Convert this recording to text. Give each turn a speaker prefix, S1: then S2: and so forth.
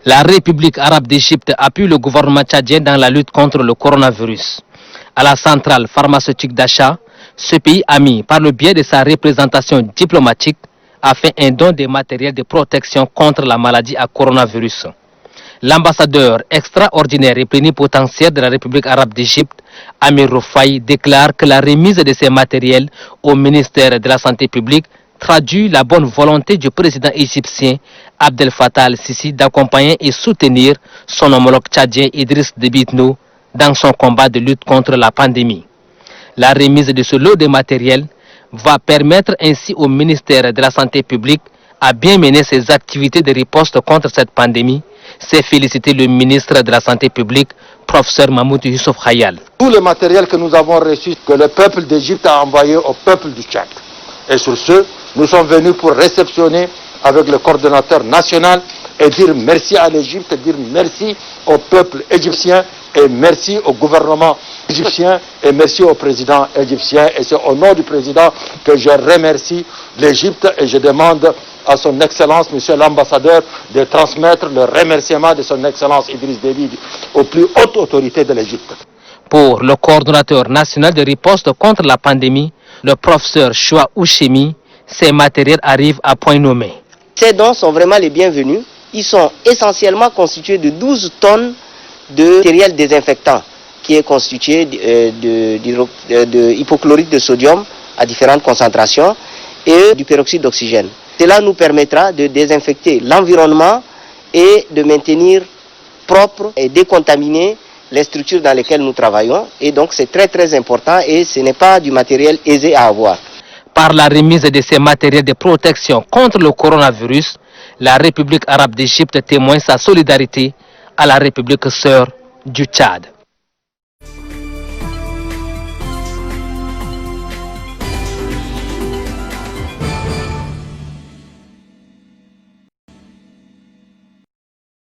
S1: La République arabe d'Égypte appuie le gouvernement tchadien dans la lutte contre le coronavirus. À la centrale pharmaceutique d'achat, ce pays a mis, par le biais de sa représentation diplomatique, a fait un don de matériel de protection contre la maladie à coronavirus. L'ambassadeur extraordinaire et plénipotentiaire de la République arabe d'Égypte, Amir Rufai, déclare que la remise de ces matériels au ministère de la Santé publique traduit la bonne volonté du président égyptien Abdel Fattah al-Sisi d'accompagner et soutenir son homologue tchadien Idriss Déby Itno dans son combat de lutte contre la pandémie. La remise de ce lot de matériel va permettre ainsi au ministère de la Santé publique à bien mener ses activités de riposte contre cette pandémie, s'est félicité le ministre de la Santé publique, professeur Mahmoud Youssouf Khayal.
S2: Tout le matériel que nous avons reçu, que le peuple d'Égypte a envoyé au peuple du Tchad. Et sur ce, nous sommes venus pour réceptionner avec le coordonnateur national et dire merci à l'Égypte, dire merci au peuple égyptien et merci au gouvernement égyptien et merci au président égyptien. Et c'est au nom du président que je remercie l'Égypte et je demande à son Excellence, Monsieur l'ambassadeur, de transmettre le remerciement de son Excellence Idriss Déby aux plus hautes autorités de l'Égypte.
S1: Pour le coordonnateur national de riposte contre la pandémie, le professeur Choua Ouchemi, ces matériels arrivent à point nommé.
S3: Ces dons sont vraiment les bienvenus. Ils sont essentiellement constitués de 12 tonnes de matériel désinfectant qui est constitué de hypochlorite de sodium à différentes concentrations et du peroxyde d'oxygène. Cela nous permettra de désinfecter l'environnement et de maintenir propre et décontaminé les structures dans lesquelles nous travaillons. Et donc c'est très important et ce n'est pas du matériel aisé à avoir.
S1: Par la remise de ces matériels de protection contre le coronavirus, la République arabe d'Égypte témoigne sa solidarité à la République sœur du Tchad.